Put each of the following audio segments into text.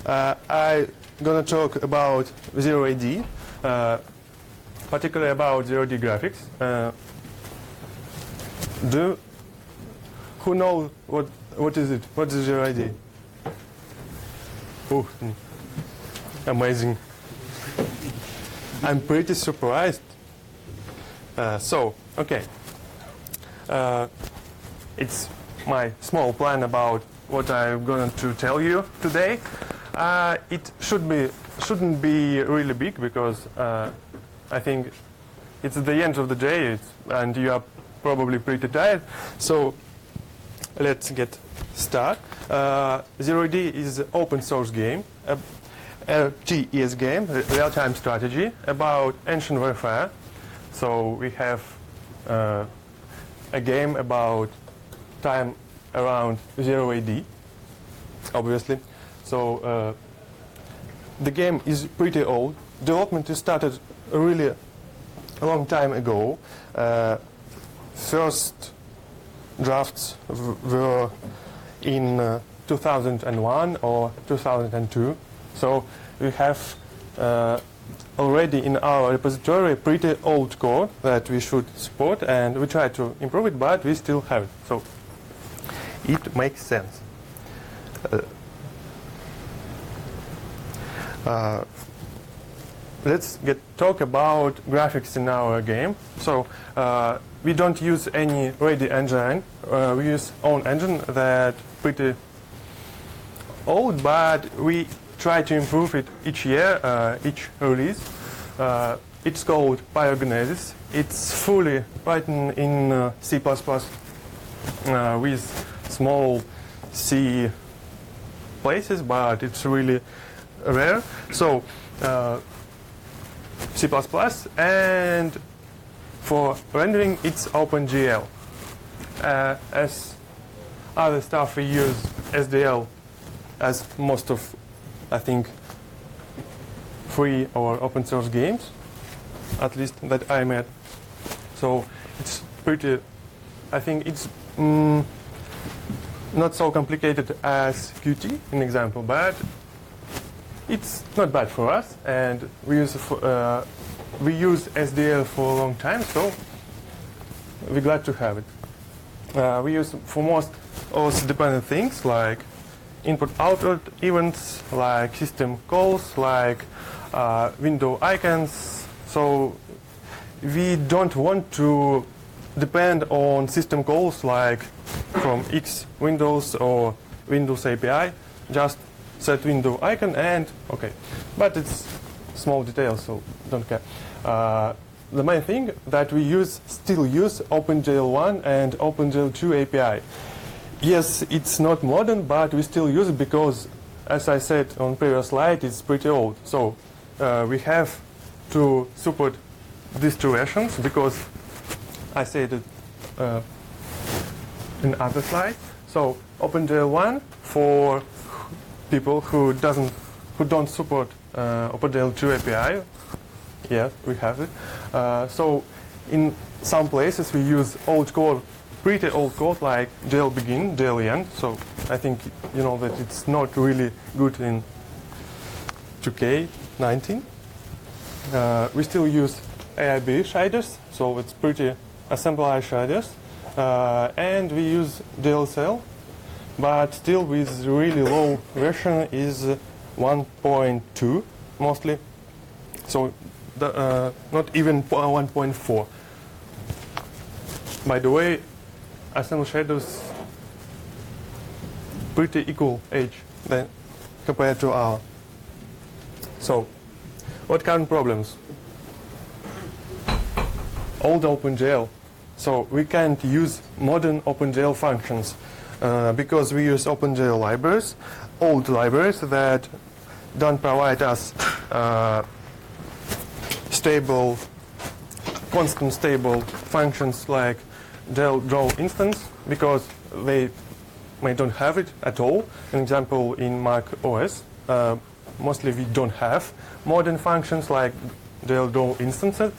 I'm going to talk about 0AD, particularly about 0D graphics. Who knows what is it? What is 0AD? Oh, amazing. I'm pretty surprised. Okay. It's my small plan about what I'm going to tell you today. It shouldn't be really big because I think it's the end of the day and you are probably pretty tired. So let's get started. 0D is an open source game, a RTS game, real-time strategy about ancient warfare. So we have a game about time around 0AD, obviously. So the game is pretty old. Development started really a long time ago. First drafts were in 2001 or 2002. So we have already in our repository pretty old code that we should support, and we try to improve it, but we still have it. So it makes sense. Let's talk about graphics in our game. So we don't use any ready engine. We use own engine that pretty old, but we try to improve it each year, each release. It's called Pyrogenesis. It's fully written in C++ with small C places, but it's really rare. So C++, and for rendering it's OpenGL. As other stuff we use SDL as most of, I think, free or open source games, at least that I met. So it's pretty, I think it's not so complicated as Qt, an example, but it's not bad for us, and we use SDL for a long time, so we're glad to have it. We use for most OS dependent things like input-output events, like system calls, like window icons. So we don't want to depend on system calls like from X Windows or Windows API. Just set window icon and okay. But it's small details, so don't care. The main thing that we still use OpenGL 1 and OpenGL 2 API. Yes, it's not modern, but we still use it because, as I said on previous slide, it's pretty old. So we have to support these two versions because I said it in other slide. So OpenGL 1 for people who don't support OpenGL 2 API. Yes, we have it. So in some places we use old code, pretty old code like GL begin, GL end. So I think you know that it's not really good in 2K19. We still use AIB shaders, so it's pretty assemblage shaders. And we use GLSL, but still with really low version is 1.2 mostly. So not even 1.4. By the way, assemble shadows pretty equal age than compared to our. So, what current problems? Old OpenGL. So we can't use modern OpenGL functions because we use OpenGL libraries, old libraries that don't provide us constant stable functions like GL draw instance because they may don't have it at all. An example in macOS, mostly we don't have modern functions like GL draw instances.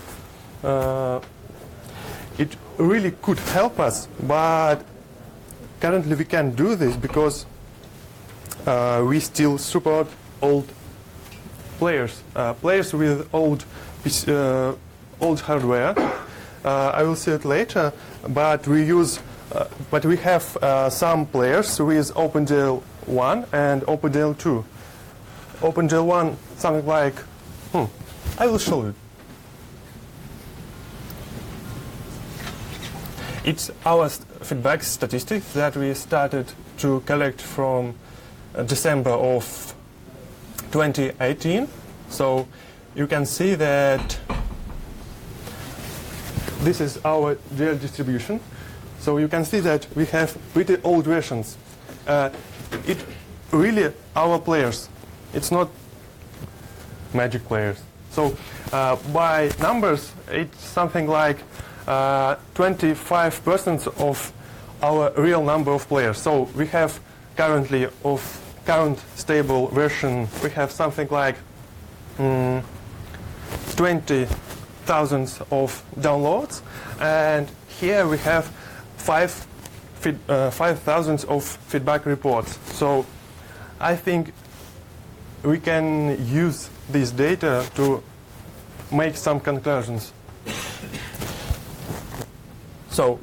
It really could help us, but currently we can't do this because we still support old players, players with old hardware. I will see it later, but we have some players with OpenGL 1 and OpenGL 2. OpenGL 1, something like, I will show you. It's our feedback statistics that we started to collect from December of 2018. So you can see that this is our GL distribution. So you can see that we have pretty old versions. It really our players. It's not magic players. So by numbers, it's something like 25% of our real number of players. So we have currently of current stable version, we have something like 20,000 of downloads, and here we have 5,000 of feedback reports. So I think we can use this data to make some conclusions. So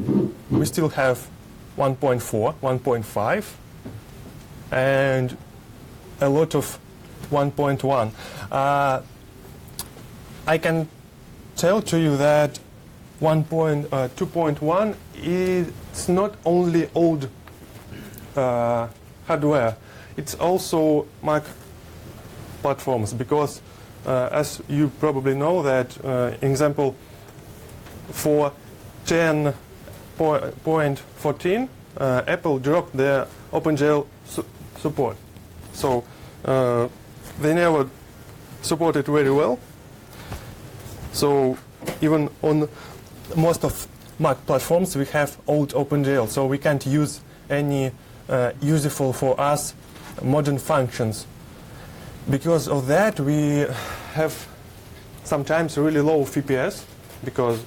we still have 1.4, 1.5, and a lot of 1.1. I can tell to you that 2.1 is not only old hardware, it's also Mac platforms, because as you probably know that, example, for 10.14, Apple dropped their OpenGL support. So they never support it very well. So even on most of Mac platforms, we have old OpenGL, so we can't use any useful for us modern functions. Because of that, we have sometimes really low FPS, because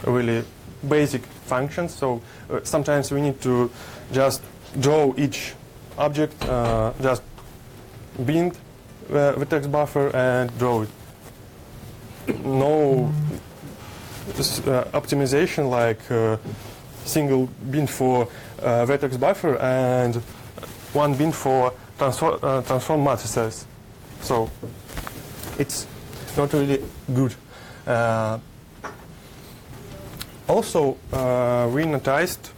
really basic functions. So sometimes we need to just draw each object, just bind the text buffer and draw it. No optimization like single bin for vertex buffer and one bin for transform matrices. So it's not really good. Also, we noticed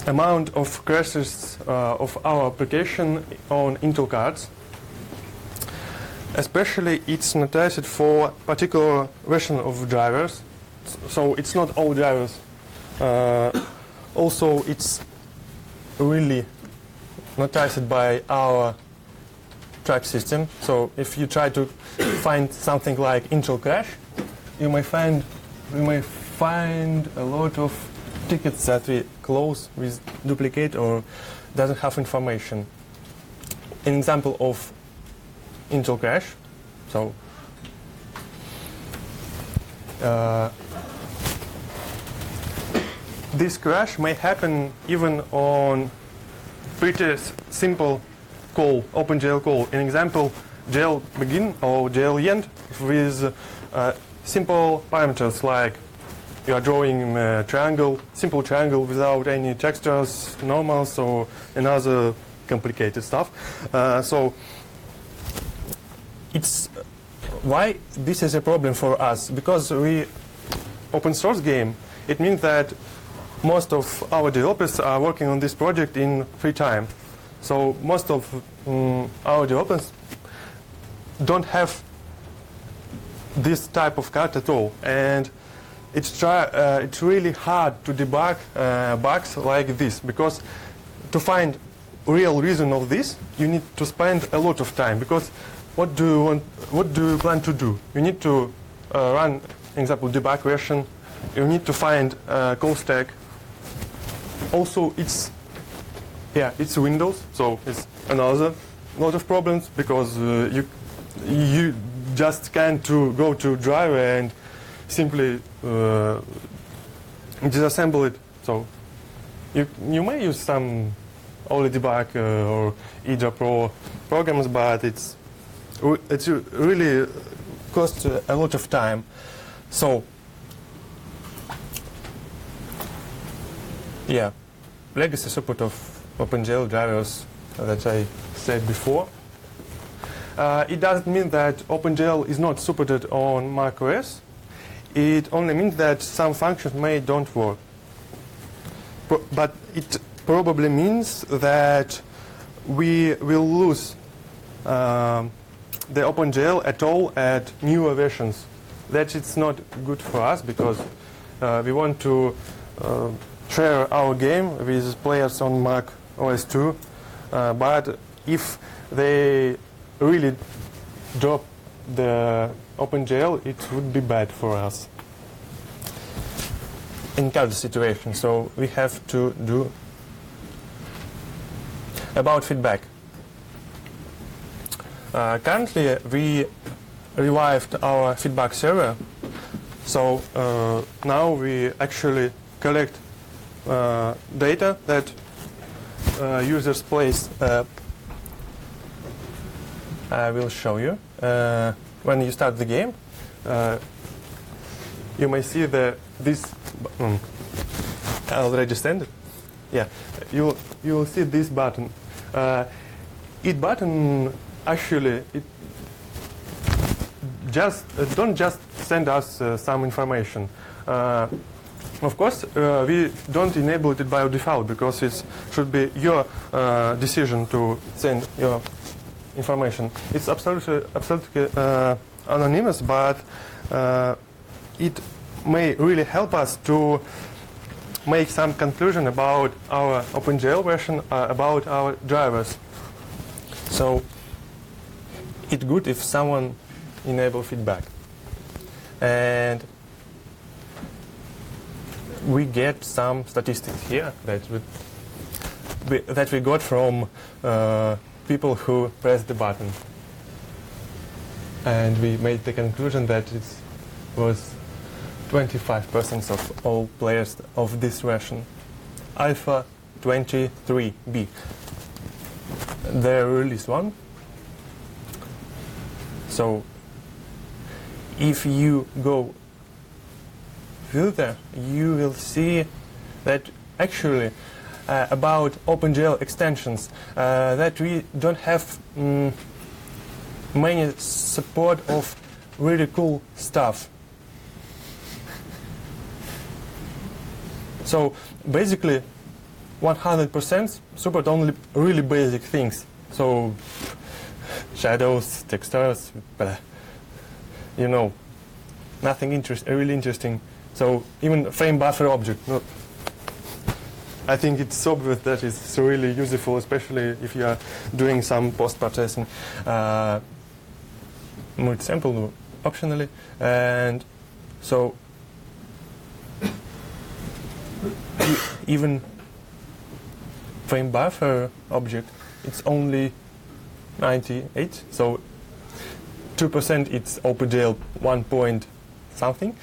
amount of crashes of our application on Intel cards. Especially it's noticed for particular version of drivers. So it's not all drivers. Also, it's really noticed by our track system. So if you try to find something like Intel crash, you may find a lot of tickets that we close with duplicate or doesn't have information. An example of Intel crash. So this crash may happen even on pretty simple call, OpenGL call. An example, GL begin or GL end with simple parameters like you are drawing a triangle, simple triangle without any textures, normals, or another complicated stuff. So it's why this is a problem for us, because we open source game. It means that most of our developers are working on this project in free time. So most of our developers don't have this type of card at all, and it's really hard to debug bugs like this, because to find real reason of this, you need to spend a lot of time. Because what do you plan to do? You need to run, for example, debug version. You need to find call stack. Also, it's Windows, so it's another lot of problems, because you just can't go to driver and simply disassemble it. So you may use some only debug or either pro programs, but it's really costs a lot of time. So yeah, legacy support of OpenGL drivers that I said before. It doesn't mean that OpenGL is not supported on macOS. It only means that some functions don't work. But it probably means that we will lose the OpenGL at all at newer versions. That it's not good for us because we want to share our game with players on Mac OS 2. But if they really drop the OpenGL, it would be bad for us in kind of situation. So we have to do about feedback. Currently, we revived our feedback server. So now we actually collect data that users place. I will show you. When you start the game, you may see this. I already sent it. Yeah, you will see this button. It button actually don't just send us some information. Of course, we don't enable it by default because it should be your decision to send your information. It's absolutely anonymous, but it may really help us to make some conclusion about our OpenGL version, about our drivers. So it's good if someone enable feedback. And we get some statistics here that we got from people who pressed the button. And we made the conclusion that it was 25% of all players of this version. Alpha 23B. The release one. So if you go further, you will see that actually about OpenGL extensions that we don't have many support of really cool stuff. So basically 100% support only really basic things. So shadows, textures, you know, nothing really interesting. So even frame buffer object. No, I think it's obvious that it's really useful, especially if you are doing some post-processing. Multi-sample optionally, and so even frame buffer object, it's only 98. So 2% it's OpenGL 1 point something.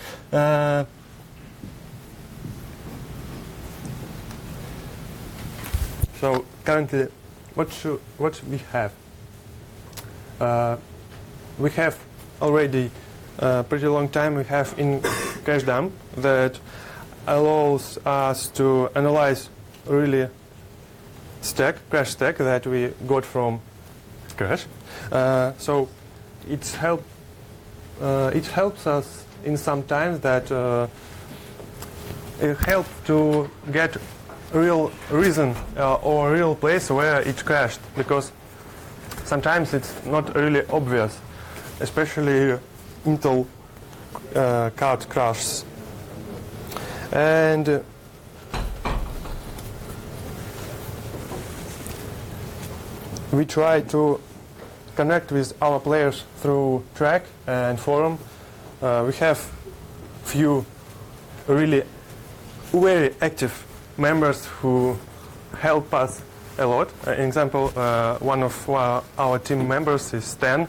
So currently, what we have? We have already pretty long time. We have in cache dump that allows us to analyze really crash stack that we got from crash. So it helps us in some times that it helps to get real reason or real place where it crashed, because sometimes it's not really obvious, especially Intel card crashes. And we try to connect with our players through Track and forum. We have few really very active members who help us a lot. Example, one of our team members is Stan,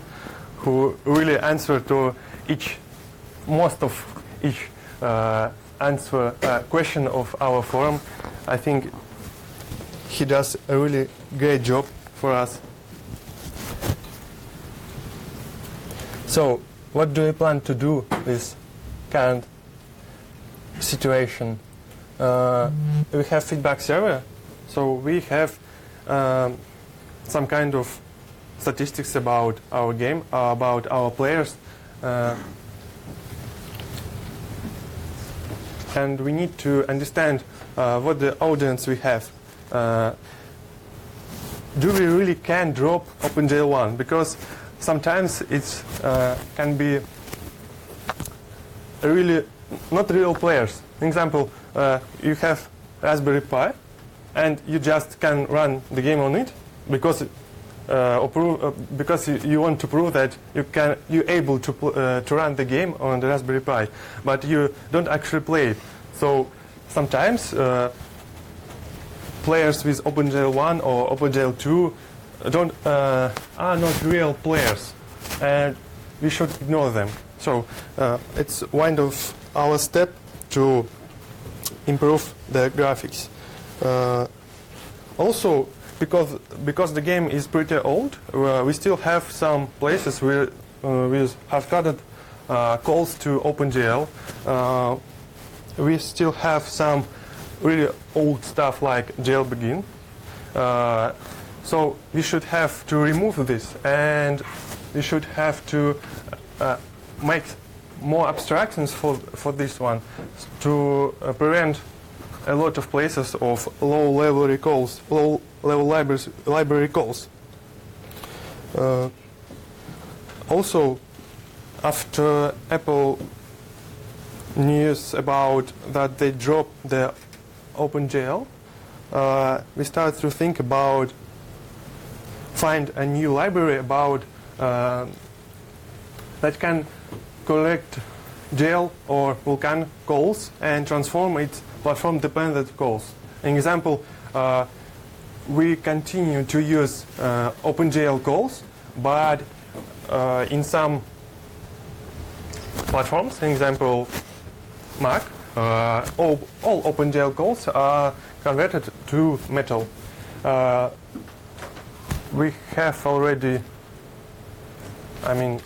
who really answer to most of each answer question of our forum. I think he does a really great job for us. So, what do we plan to do with current situation? We have feedback server, so we have some kind of statistics about our game, about our players, and we need to understand what the audience we have. Do we really can drop OpenGL 1? Because sometimes it can be really not real players. For example, you have Raspberry Pi, and you just can run the game on it because because you want to prove that you're able to run the game on the Raspberry Pi, but you don't actually play it. So sometimes players with OpenGL 1 or OpenGL 2 are not real players, and we should ignore them. So it's one of our step to improve the graphics. Also, because the game is pretty old, we still have some places where we have coded calls to OpenGL. We still have some really old stuff like GLBegin. So we should have to remove this, and we should have to make more abstractions for this one to prevent a lot of places of low-level recalls, low-level library calls. Also, after Apple news about that they dropped the OpenGL, we started to think about find a new library about that can collect GL or Vulkan calls and transform it platform-dependent calls. An example, we continue to use OpenGL calls, but in some platforms, for example, Mac, all OpenGL calls are converted to Metal. We have already,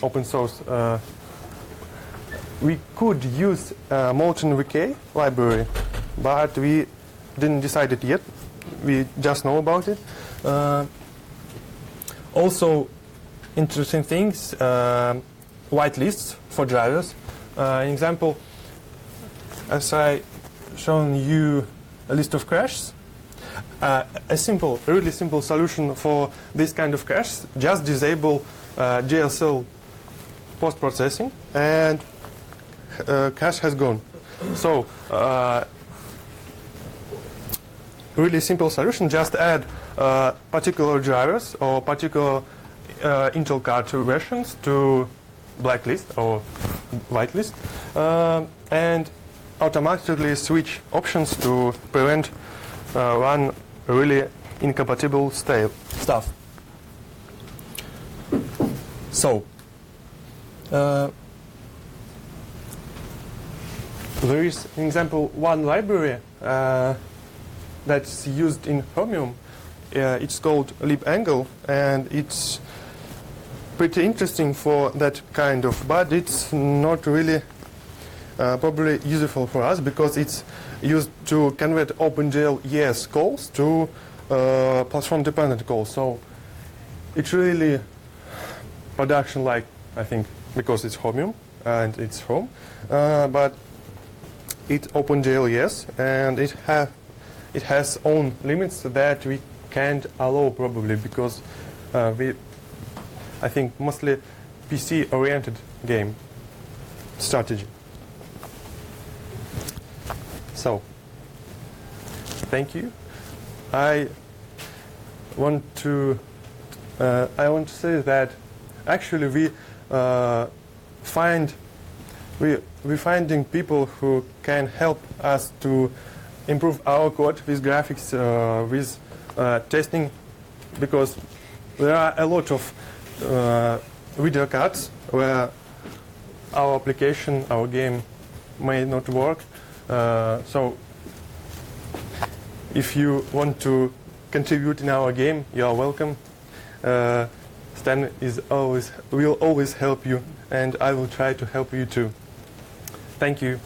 open source. We could use MoltenVK library, but we didn't decide it yet. We just know about it. Also, interesting things, whitelists for drivers. An example, as I shown you a list of crashes, a really simple solution for this kind of crashes, just disable GLSL post-processing, and cache has gone. So, really simple solution, just add particular drivers or particular Intel card versions to blacklist or whitelist, and automatically switch options to prevent one really incompatible stuff. So, there is, for example, one library that's used in Chromium. It's called libangle, and it's pretty interesting for that kind of, but it's not really probably useful for us because it's used to convert OpenGL ES calls to platform-dependent calls. So it's really production-like, I think, because it's Chromium and it's Chrome, but it's OpenGL ES, and it has own limits that we can't allow probably because I think mostly PC-oriented game strategy. So, thank you. I want to say that actually we're finding people who can help us to improve our code with graphics, with testing, because there are a lot of video cards where our application, our game may not work. So if you want to contribute in our game, you are welcome. Stan will always help you, and I will try to help you too. Thank you.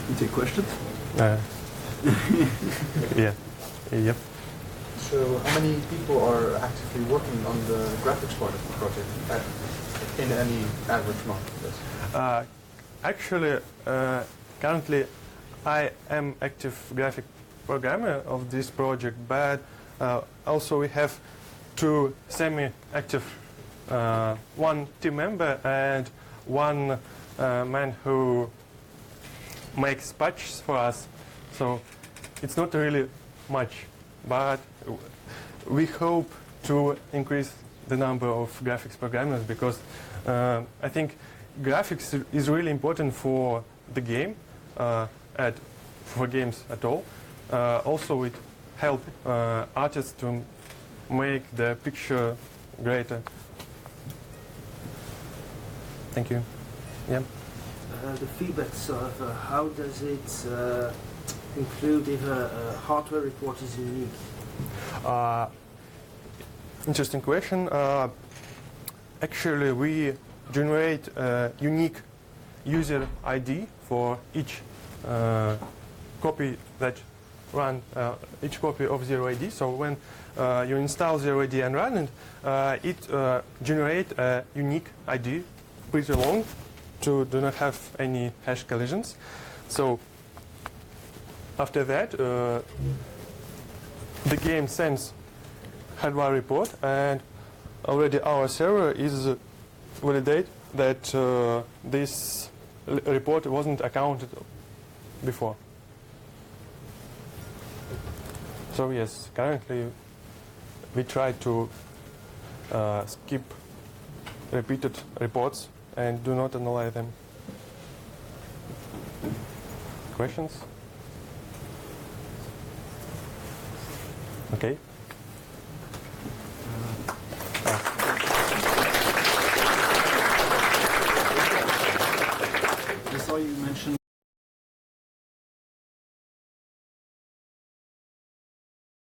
You take questions? Yeah. Yep. So how many people are actively working on the graphics part of the project in any average month? Yes. Actually, currently I am active graphic programmer of this project, but also we have two semi-active, one team member and one man who makes patches for us. So it's not really much, but we hope to increase the number of graphics programmers because I think graphics is really important for the game, for games at all. Also, it helps artists to make the picture greater. Thank you. Yeah. The feedback sort of, how does it include if a hardware report is unique? Interesting question. Actually, we generate a unique user ID for each copy that run each copy of Zero ID. So when you install Zero ID and run it, it generates a unique ID, pretty long, to do not have any hash collisions. So after that, the game sends hardware report, and already our server is validate that this report wasn't accounted before. So yes, currently we try to skip repeated reports and do not analyze them. Questions? Okay.